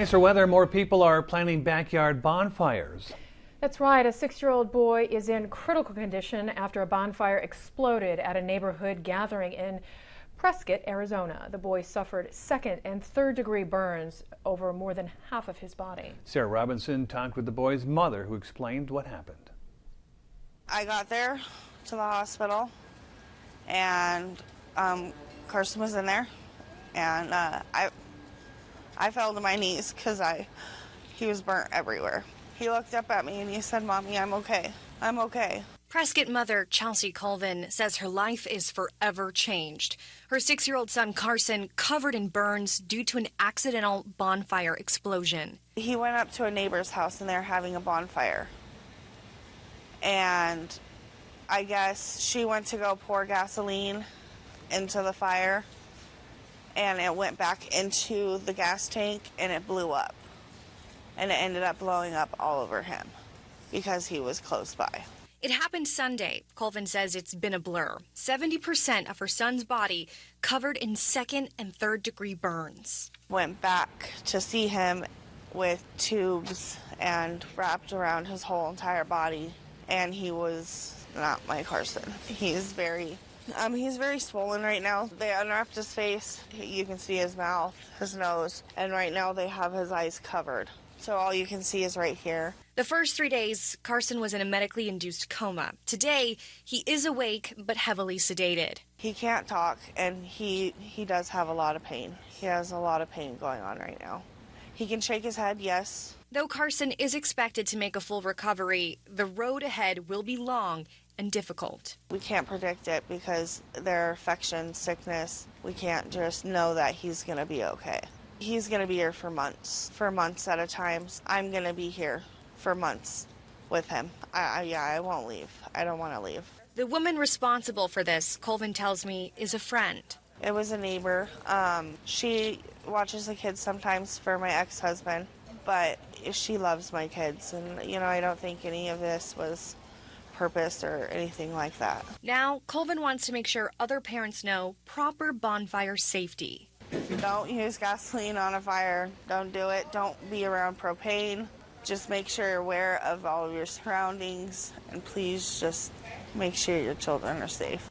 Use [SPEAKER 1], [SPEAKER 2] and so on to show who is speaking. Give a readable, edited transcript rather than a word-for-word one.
[SPEAKER 1] Nicer weather, more people are planning backyard bonfires.
[SPEAKER 2] That's right. A 6-year-old boy is in critical condition after a bonfire exploded at a neighborhood gathering in Prescott, Arizona. The boy suffered second and third degree burns over more than half of his body.
[SPEAKER 1] Sarah Robinson talked with the boy's mother, who explained what happened.
[SPEAKER 3] I got there to the hospital, and Carson was in there, and I fell to my knees because he was burnt everywhere. He looked up at me and he said, "Mommy, I'm okay. I'm okay."
[SPEAKER 4] Prescott mother Chelsea Colvin says her life is forever changed. Her 6-year-old son Carson covered in burns due to an accidental bonfire explosion.
[SPEAKER 3] He went up to a neighbor's house and they're having a bonfire. And I guess she went to go pour gasoline into the fire, and it went back into the gas tank and it blew up. And it ended up blowing up all over him because he was close by.
[SPEAKER 4] It happened Sunday. Colvin says it's been a blur. 70% of her son's body covered in second and third degree burns.
[SPEAKER 3] Went back to see him with tubes and wrapped around his whole entire body, and he was not my Carson. He's very swollen right now. They unwrapped his face. You can see his mouth, his nose, and right now they have his eyes covered. So all you can see is right here.
[SPEAKER 4] The first 3 days, Carson was in a medically induced coma. Today, he is awake but heavily sedated.
[SPEAKER 3] He can't talk, and he does have a lot of pain. He has a lot of pain going on right now. He can shake his head, yes.
[SPEAKER 4] Though Carson is expected to make a full recovery, the road ahead will be long and difficult.
[SPEAKER 3] We can't predict it because there are infection, sickness. We can't just know that he's going to be okay. He's going to be here for months at a time. I'm going to be here for months with him. I won't leave. I don't want to leave.
[SPEAKER 4] The woman responsible for this, Colvin tells me, is a friend.
[SPEAKER 3] It was a neighbor. She watches the kids sometimes for my ex-husband, but she loves my kids, and I don't think any of this was purpose or anything like that.
[SPEAKER 4] Now, Colvin wants to make sure other parents know proper bonfire safety.
[SPEAKER 3] Don't use gasoline on a fire. Don't do it. Don't be around propane. Just make sure you're aware of all of your surroundings, and please just make sure your children are safe.